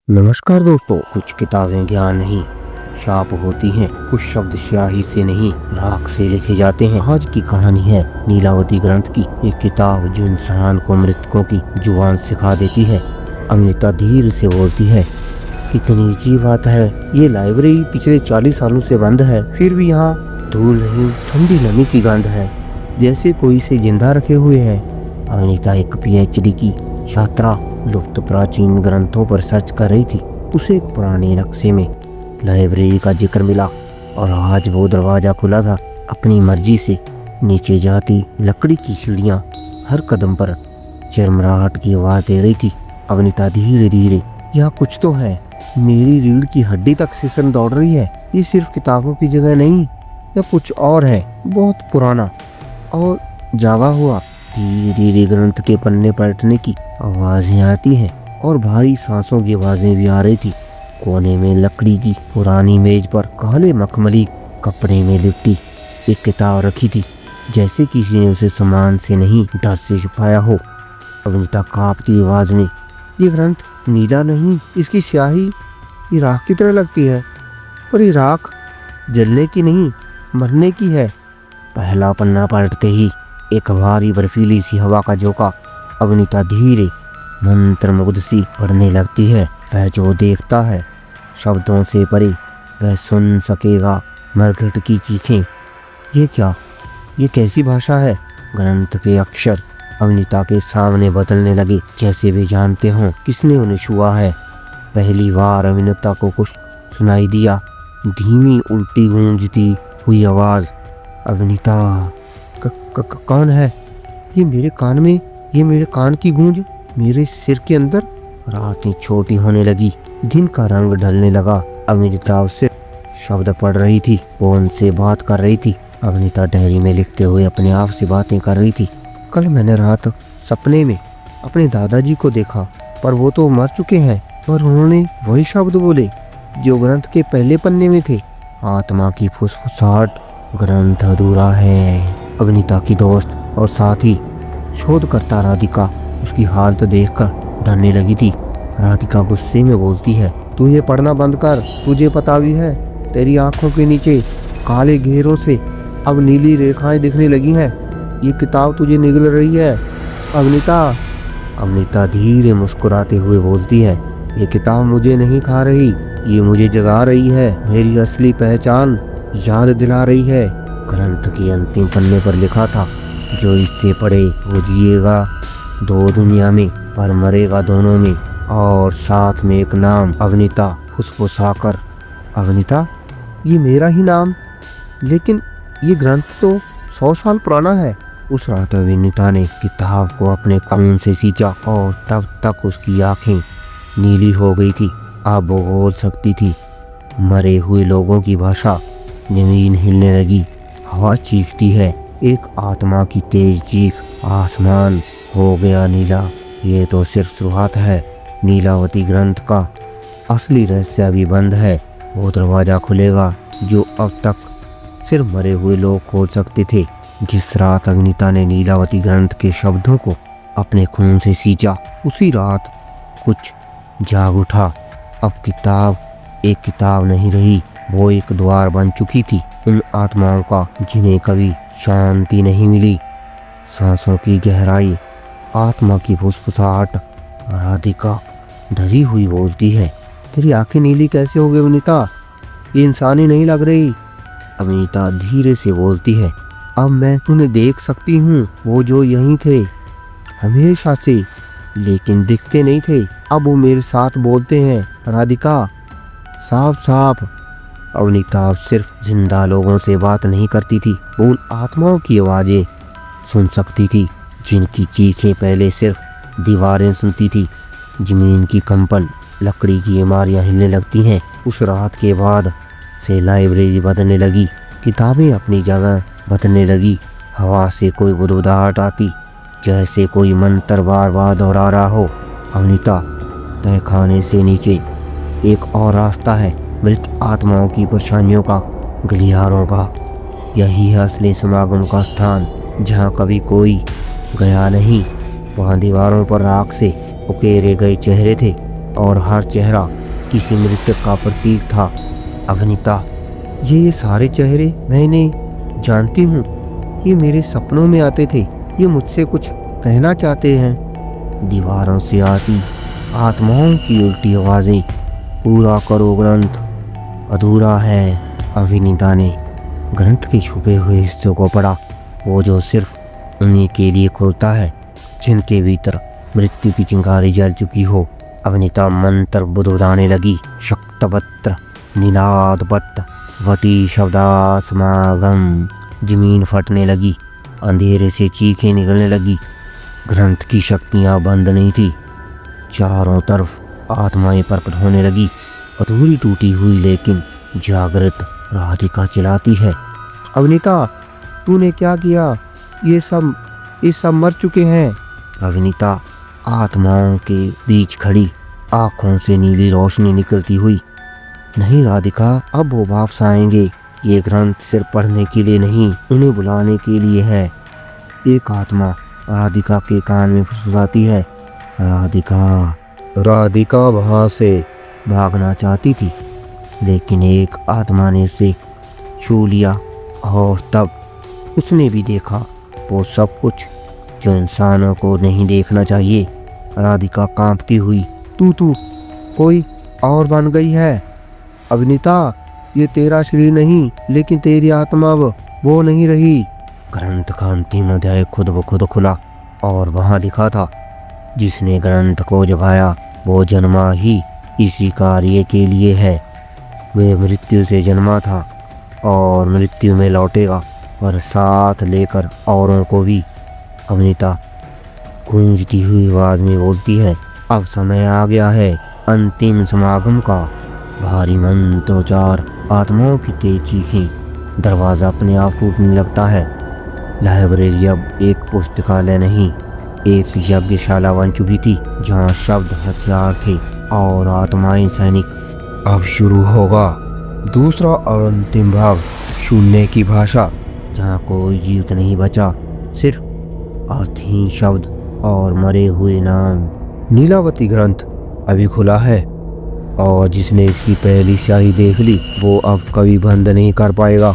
नमस्कार दोस्तों। कुछ किताबें ज्ञान नहीं शाप होती हैं, कुछ शब्द स्याही से नहीं राख से लिखे जाते हैं। आज की कहानी है नीलावती ग्रंथ की, एक किताब जो इंसान को मृतकों की जुबान सिखा देती है। अमृता धीरे से बोलती है, कितनी अजीब बात है, ये लाइब्रेरी पिछले 40 सालों से बंद है, फिर भी यहाँ धूल नहीं, ठंडी नमी की गंध है, जैसे कोई इसे जिंदा रखे हुए है। अमृता एक पीएचडी की छात्रा लुप्त प्राचीन ग्रंथों पर सर्च कर रही थी। उसे एक पुराने नक्शे में लाइब्रेरी का जिक्र मिला और आज वो दरवाजा खुला था। अपनी मर्जी से नीचे जाती लकड़ी की सीढ़ियाँ हर कदम पर चिरमराहट की आवाज दे रही थी। अवनीता धीरे धीरे, यहाँ कुछ तो है, मेरी रीढ़ की हड्डी तक सिसकन दौड़ रही है। ये सिर्फ किताबों की जगह नहीं, या कुछ और है, बहुत पुराना और जागा हुआ। धीरे धीरे ग्रंथ के पन्ने पलटने की आवाजें आती हैं और भारी सांसों की आवाजें भी आ रही थी। कोने में लकड़ी की पुरानी मेज पर काले मखमली कपड़े में लिपटी एक किताब रखी थी, जैसे किसी ने उसे सामान से नहीं डर से छुपाया हो। अवनीता कांपती आवाज में, ये ग्रंथ नीला नहीं, इसकी स्याही ये राख की तरह लगती है, और ये राख जलने की नहीं, मरने की है। पहला पन्ना पलटते ही एक भारी बर्फीली सी हवा का झोंका। अवनीता धीरे मंत्रमुग्ध सी पढ़ने लगती है। वह जो देखता है शब्दों से परे वह सुन सकेगा। मरघट की चीखें, ये क्या, ये कैसी भाषा है। ग्रंथ के अक्षर अवनीता के सामने बदलने लगे, जैसे वे जानते हों किसने उन्हें छुआ है। पहली बार अवनीता को कुछ सुनाई दिया, धीमी उल्टी गूंजती हुई आवाज। अवनीता, कौन है? ये मेरे कान में, ये मेरे कान की गूंज मेरे सिर के अंदर। रातें छोटी होने लगी, दिन का रंग ढलने लगा। अवनीता उससे शब्द पढ़ रही थी, फोन से बात कर रही थी। अवनीता डायरी में लिखते हुए अपने आप से बातें कर रही थी। कल मैंने रात सपने में अपने दादाजी को देखा, पर वो तो मर चुके हैं, पर उन्होंने वही शब्द बोले जो ग्रंथ के पहले पन्ने में थे। आत्मा की फुसफुसाहट, ग्रंथ अधूरा है। अवनीता की दोस्त और साथ ही शोधकर्ता राधिका उसकी हालत देखकर डरने लगी थी। राधिका गुस्से में बोलती है, तू ये पढ़ना बंद कर, तुझे पता भी है तेरी आंखों के नीचे काले घेरों से अब नीली रेखाएं दिखने लगी हैं। ये किताब तुझे निगल रही है अवनीता। अवनीता धीरे मुस्कुराते हुए बोलती है, ये किताब मुझे नहीं खा रही, ये मुझे जगा रही है, मेरी असली पहचान याद दिला रही है। ग्रंथ के अंतिम पन्ने पर लिखा था, जो इससे पढ़े वो जिएगा 2 दुनिया में, पर मरेगा दोनों में। और साथ में एक नाम, अवनीता फुसफुसाकर। अवनीता, ये मेरा ही नाम, लेकिन ये ग्रंथ तो 100 साल पुराना है। उस रात अवनीता ने किताब को अपने खून से सींचा और तब तक उसकी आंखें नीली हो गई थी। अब वो बोल सकती थी। मरे हुए लोगों की भाषा। जमीन हिलने लगी, हवा चीखती है, एक आत्मा की तेज चीख। आसमान हो गया नीला। ये तो सिर्फ शुरुआत है। नीलावती ग्रंथ का असली रहस्य अभी बंद है। वो दरवाजा खुलेगा जो अब तक सिर्फ मरे हुए लोग खोल सकते थे। जिस रात अवनीता ने नीलावती ग्रंथ के शब्दों को अपने खून से सींचा, उसी रात कुछ जाग उठा। अब किताब एक किताब नहीं रही, वो एक द्वार बन चुकी थी उन आत्माओं का जिन्हें कभी शांति नहीं मिली। सांसों की गहराई, आत्मा की फुसफुसाहट। राधिका डरी हुई बोलती है, तेरी आंखें नीली कैसे हो गई अवनीता? ये इंसानी नहीं लग रही। अवनीता धीरे से बोलती है, अब मैं तुम्हें देख सकती हूँ, वो जो यहीं थे हमेशा से, लेकिन दिखते नहीं थे, अब वो मेरे साथ बोलते हैं। राधिका, साफ साफ। अवनीता सिर्फ जिंदा लोगों से बात नहीं करती थी, वो उन आत्माओं की आवाजें सुन सकती थी जिनकी चीखें पहले सिर्फ दीवारें सुनती थी। जमीन की कंपन, लकड़ी की इमारतें हिलने लगती हैं। उस रात के बाद से लाइब्रेरी बदलने लगी, किताबें अपनी जगह बदलने लगी। हवा से कोई बुदबुदाहट आती, जैसे कोई मंत्र बार बार दोहरा रहा हो। अवनीता, तहखाने से नीचे एक और रास्ता है, मृत आत्माओं की परेशानियों का, गलियारों का। यही है असली समागम का स्थान, जहाँ कभी कोई गया नहीं। वहाँ दीवारों पर राख से उकेरे गए चेहरे थे, और हर चेहरा किसी मृतक का प्रतीक था। अवनीता, ये सारे चेहरे मैं इन्हें जानती हूँ। ये मेरे सपनों में आते थे। ये मुझसे कुछ कहना चाहते हैं। दीवारों से आती आत्माओं की उल्टी आवाजें। पूरा करो ग्रंथ, अधूरा है। अवनीता ने ग्रंथ के छुपे हुए हिस्सों को पढ़ा, वो जो सिर्फ उन्हीं के लिए खुलता है जिनके भीतर मृत्यु की चिंगारी जल चुकी हो। अवनीता मंत्र बुदबुदाने लगी। शक्तवत्र निनादवत वटी शब्दासमागम। जमीन फटने लगी, अंधेरे से चीखें निकलने लगी। ग्रंथ की शक्तियां बंद नहीं थी। चारों तरफ आत्माएं प्रकट होने लगी। अधूरी टूटी हुई लेकिन जागृत राधिका चिल्लाती है, अवनीता तूने क्या किया? ये सब मर चुके हैं। अवनीता आत्माओं के बीच खड़ी, आंखों से नीली रोशनी निकलती हुई, नहीं राधिका, अब वो वापस आएंगे। ये ग्रंथ सिर्फ पढ़ने के लिए नहीं, उन्हें बुलाने के लिए है। एक आत्मा राधिका के कान में फुसफुसाती है, राधिका वहां से भागना चाहती थी, लेकिन एक आत्मा ने उसे छू लिया और तब उसने भी देखा वो सब कुछ जो इंसानों को नहीं देखना चाहिए। राधिका कांपती हुई, तू कोई और बन गई है। अवनीता, ये तेरा शरीर नहीं, लेकिन तेरी आत्मा वो नहीं रही। ग्रंथ का अंतिम अध्याय खुद ब खुद खुला और वहां लिखा था, जिसने ग्रंथ को जगाया वो जन्मा ही इसी कार्य के लिए है। वे मृत्यु से जन्मा था और मृत्यु में लौटेगा और साथ लेकर औरों को भी। अवनीता गूंजती हुई आवाज में बोलती है, अब समय आ गया है अंतिम समागम का। भारी मंत्रोच्चार, आत्माओं की तेज चीखें। दरवाजा अपने आप टूटने लगता है। लाइब्रेरी अब एक पुस्तकालय नहीं, एक यज्ञशाला बन चुकी थी, जहाँ शब्द हथियार थे और आत्माएं सैनिक। अब शुरू होगा दूसरा और अंतिम भाग, शून्य की भाषा, जहाँ कोई जीवित नहीं बचा, सिर्फ अर्थहीन शब्द और मरे हुए नाम। नीलावती ग्रंथ अभी खुला है और जिसने इसकी पहली स्याही देख ली वो अब कभी बंद नहीं कर पाएगा।